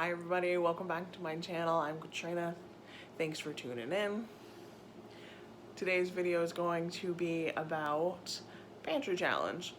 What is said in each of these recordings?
Hi everybody, welcome back to my channel. I'm Katrina. Thanks for tuning in. Today's video is going to be about pantry challenge.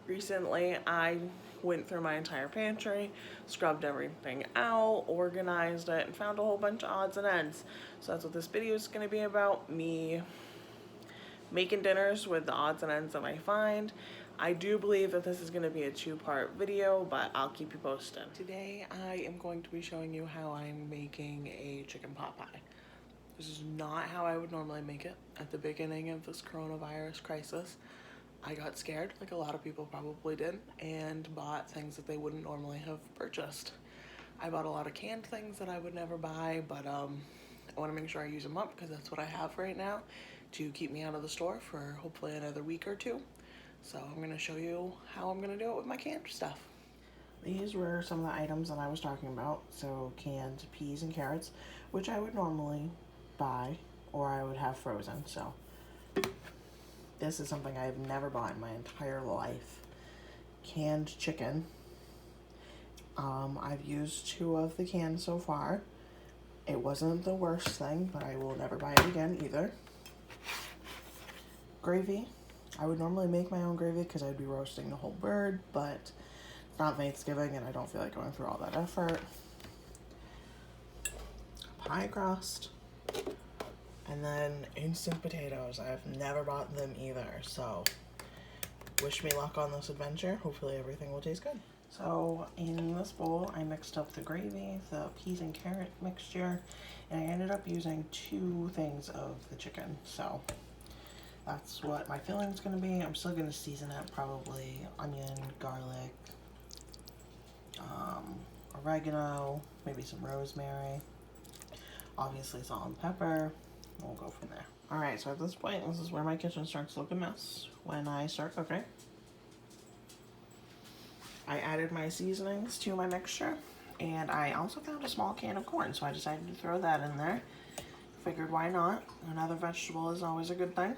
Recently I went through my entire pantry, scrubbed everything out, organized it, and found a whole bunch of odds and ends. So that's what this video is going to be about, me making dinners with the odds and ends that I find. I do believe that this is going to be a two-part video, but I'll keep you posted. Today I am going to be showing you how I'm making a chicken pot pie. This is not how I would normally make it. At the beginning of this coronavirus crisis, I got scared, like a lot of people probably did, and bought things that they wouldn't normally have purchased. I bought a lot of canned things that I would never buy, but I want to make sure I use them up because that's what I have right now to keep me out of the store for hopefully another week or two. So I'm going to show you how I'm going to do it with my canned stuff. These were some of the items that I was talking about. So canned peas and carrots, which I would normally buy or I would have frozen. So this is something I've never bought in my entire life. Canned chicken. I've used 2 of the cans so far. It wasn't the worst thing, but I will never buy it again either. Gravy. I would normally make my own gravy because I'd be roasting the whole bird, but it's not Thanksgiving and I don't feel like going through all that effort. Pie crust. And then instant potatoes. I've never bought them either, so wish me luck on this adventure. Hopefully everything will taste good. So in this bowl, I mixed up the gravy, the peas and carrot mixture, and I ended up using 2 things of the chicken. So that's what my filling's gonna be. I'm still gonna season it, probably onion, garlic, oregano, maybe some rosemary, obviously salt and pepper. We'll go from there. Alright, so at this point, this is where my kitchen starts to look a mess when I start cooking. I added my seasonings to my mixture, and I also found a small can of corn, so I decided to throw that in there. Figured why not? Another vegetable is always a good thing.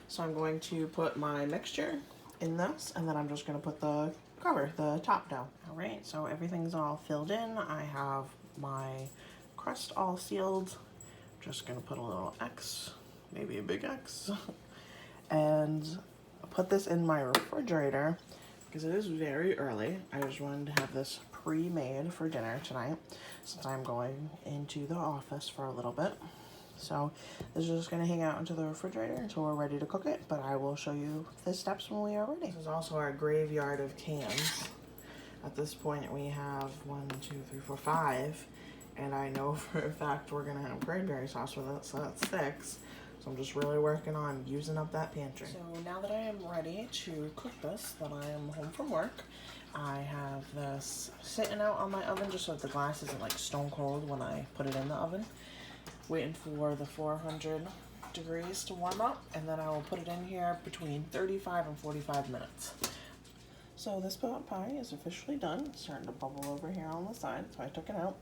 So I'm going to put my mixture in this, and then I'm just going to put the cover, the top down. Alright, so everything's all filled in. I have my crust all sealed. Just going to put a little X, maybe a big X, and put this in my refrigerator because it is very early. I just wanted to have this pre-made for dinner tonight since I'm going into the office for a little bit. So this is just going to hang out into the refrigerator until we're ready to cook it, but I will show you the steps when we are ready. This is also our graveyard of cans. At this point we have 1, 2, 3, 4, 5, and I know for a fact we're going to have cranberry sauce with it, so that's 6. So I'm just really working on using up that pantry. So now that I am ready to cook this, that I am home from work, I have this sitting out on my oven just so that the glass isn't like stone cold when I put it in the oven. Waiting for the 400 degrees to warm up, and then I will put it in here between 35 and 45 minutes. So this pot pie is officially done. It's starting to bubble over here on the side, so I took it out.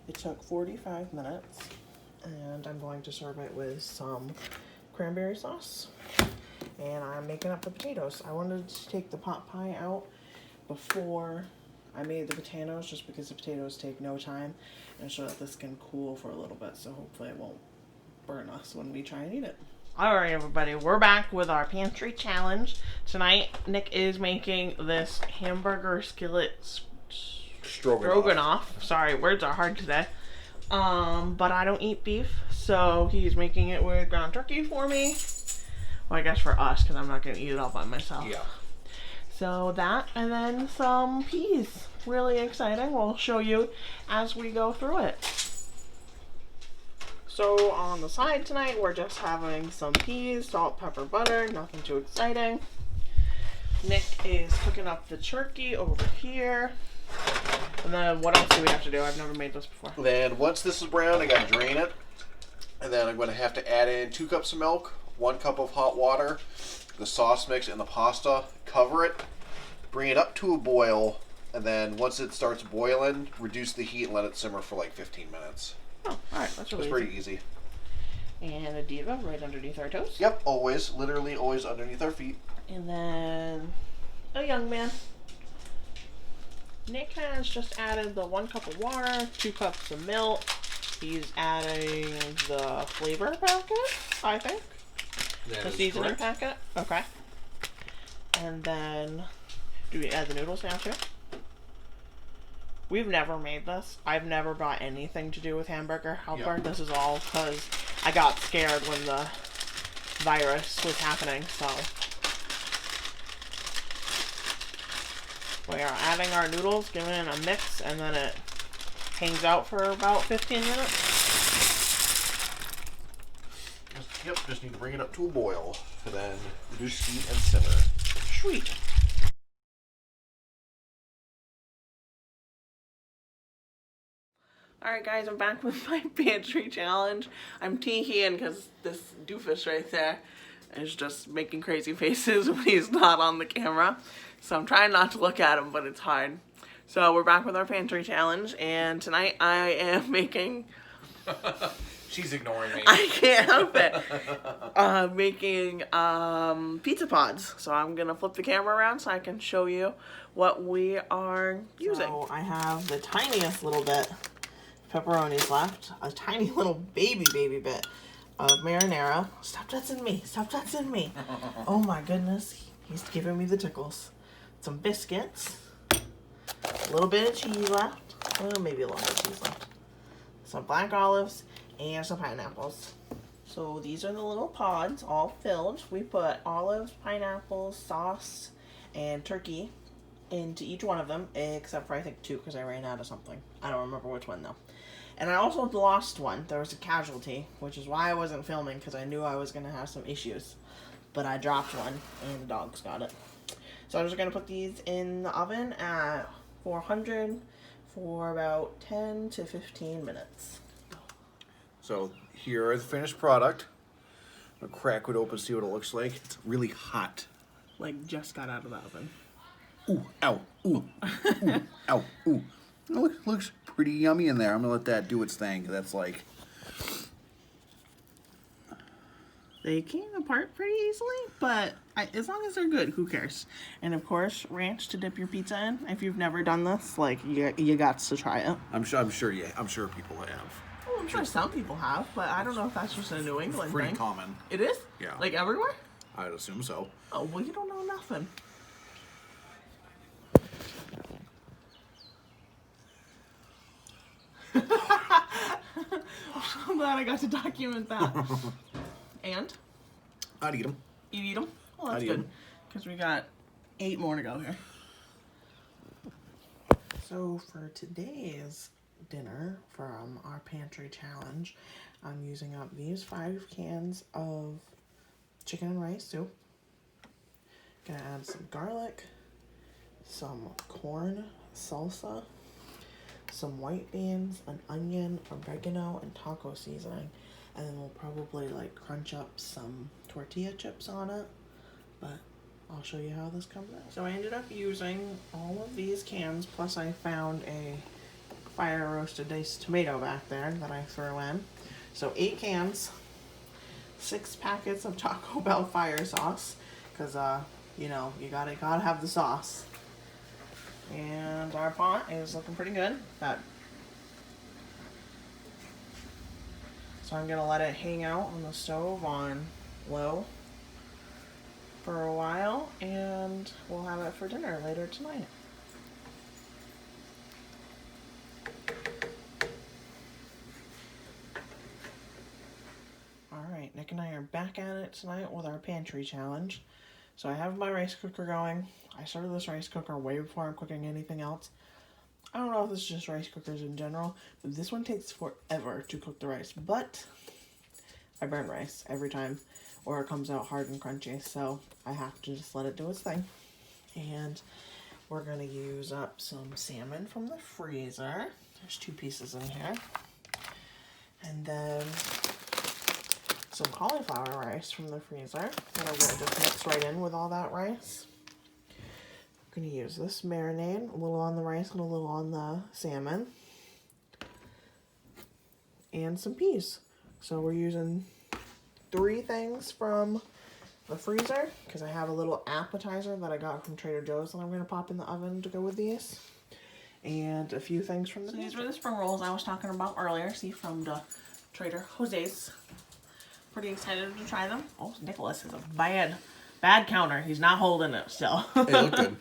It took 45 minutes, and I'm going to serve it with some cranberry sauce. And I'm making up the potatoes. I wanted to take the pot pie out before I made the potatoes just because the potatoes take no time, and so that this can cool for a little bit, so hopefully it won't burn us when we try and eat it. Alright everybody, we're back with our pantry challenge. Tonight Nick is making this hamburger skillet stroganoff. Sorry, words are hard today. But I don't eat beef, so he's making it with ground turkey for me. Well, I guess for us, because I'm not going to eat it all by myself. Yeah. So that, and then some peas. Really exciting. We'll show you as we go through it. So on the side tonight, we're just having some peas, salt, pepper, butter, nothing too exciting. Nick is cooking up the turkey over here. And then what else do we have to do? I've never made this before. Then once this is brown, I gotta drain it. And then I'm going to have to add in 2 cups of milk, 1 cup of hot water, the sauce mix and the pasta, cover it, bring it up to a boil, and then once it starts boiling, reduce the heat and let it simmer for like 15 minutes. Oh, alright, that's really pretty easy. And a diva right underneath our toes. Yep, always, literally always underneath our feet. And then a young man. Nick has just added the 1 cup of water, 2 cups of milk. He's adding the flavor packet, I think. The seasoning packet. Okay. And then, do we add the noodles now too? We've never made this. I've never bought anything to do with Hamburger Helper. Yep. This is all because I got scared when the virus was happening, so. We are adding our noodles, giving it a mix, and then it hangs out for about 15 minutes. Just need to bring it up to a boil, and then reduce heat and simmer. Sweet. Alright guys, I'm back with my pantry challenge. I'm teeheeing because this doofus right there is just making crazy faces when he's not on the camera. So I'm trying not to look at him, but it's hard. So we're back with our pantry challenge, and tonight I am making... She's ignoring me. I can't help it. Making pizza pods. So I'm going to flip the camera around so I can show you what we are using. So I have the tiniest little bit pepperonis left, a tiny little baby bit of marinara. Stop touching me, stop touching me. Oh my goodness, he's giving me the tickles. Some biscuits, a little bit of cheese left, well, maybe a little bit of cheese left, some black olives, and some pineapples. So these are the little pods all filled. We put olives, pineapples, sauce, and turkey into each one of them, except for I think 2 because I ran out of something. I don't remember which one though. And I also lost one. There was a casualty, which is why I wasn't filming, because I knew I was going to have some issues. But I dropped one, and the dogs got it. So I'm just going to put these in the oven at 400 for about 10 to 15 minutes. So here is the finished product. I'll crack it open, see what it looks like. It's really hot. Like, just got out of the oven. Ooh, ow, ooh, ooh, ow, ooh. It looks pretty yummy in there. I'm going to let that do its thing. That's like... They came apart pretty easily, but as long as they're good, who cares? And of course, ranch to dip your pizza in. If you've never done this, like, you got to try it. I'm sure people have. Well, I'm sure some people have, but I don't know if that's just a New England thing. Pretty common. It is? Yeah. Like everywhere? I'd assume so. Oh, well, you don't know nothing. I'm glad I got to document that. And? I'd eat them. You eat them? Well, that's good. Because we got 8 more to go here. So for today's dinner from our pantry challenge, I'm using up these 5 cans of chicken and rice soup. Gonna add some garlic, some corn salsa, some white beans, an onion, oregano, and taco seasoning. And then we'll probably like crunch up some tortilla chips on it, but I'll show you how this comes out. So I ended up using all of these cans, plus I found a fire roasted diced tomato back there that I threw in. So 8 cans, 6 packets of Taco Bell fire sauce, because you know, you gotta have the sauce. And our pot is looking pretty good. So I'm gonna let it hang out on the stove on low for a while, and we'll have it for dinner later tonight. Alright, Nick and I are back at it tonight with our pantry challenge. So I have my rice cooker going. I started this rice cooker way before I'm cooking anything else. I don't know if it's just rice cookers in general, but this one takes forever to cook the rice. But I burn rice every time, or it comes out hard and crunchy, so I have to just let it do its thing. And we're going to use up some salmon from the freezer. There's 2 pieces in here. And then some cauliflower rice from the freezer that I'm going to just mix right in with all that rice. I'm going to use this marinade, a little on the rice and a little on the salmon. And some peas. So we're using 3 things from the freezer, because I have a little appetizer that I got from Trader Joe's that I'm going to pop in the oven to go with these. and a few things from the pantry. These were the spring rolls I was talking about earlier. See, from the Trader Jose's. Pretty excited to try them. Oh, Nicholas is a bad counter. He's not holding it still. They look good.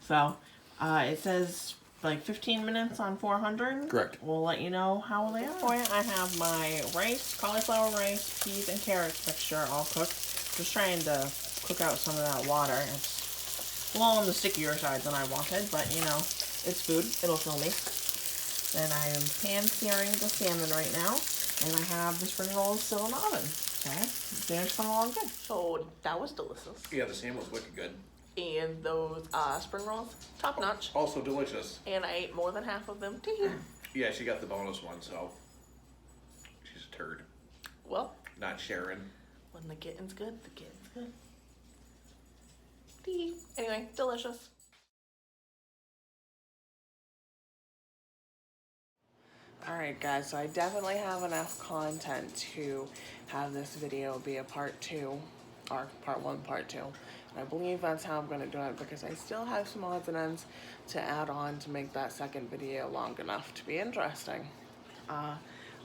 So, it says like 15 minutes on 400. Correct. We'll let you know how they are. For you, I have my rice, cauliflower rice, peas, and carrots mixture all cooked. Just trying to cook out some of that water. It's a little on the stickier side than I wanted, but you know, it's food. It'll fill me. Then I am pan-searing the salmon right now, and I have the spring rolls still in the oven. Okay, dinner's coming along good. So that was delicious. Yeah, the salmon was wicked good. And those spring rolls, top notch. Also delicious. And I ate more than half of them too. Yeah, she got the bonus one, so she's a turd. Well, not sharing. When the getting's good, the getting's good. Anyway, delicious. Alright guys, so I definitely have enough content to have this video be a part 2, or part 1, part 2. And I believe that's how I'm going to do it, because I still have some odds and ends to add on to make that second video long enough to be interesting.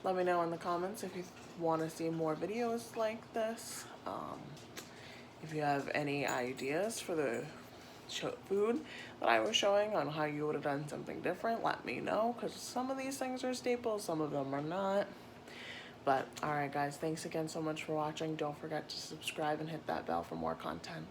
Let me know in the comments if you want to see more videos like this. If you have any ideas for the food that I was showing on how you would have done something different, let me know, because some of these things are staples, some of them are not. But alright guys, thanks again so much for watching. Don't forget to subscribe and hit that bell for more content.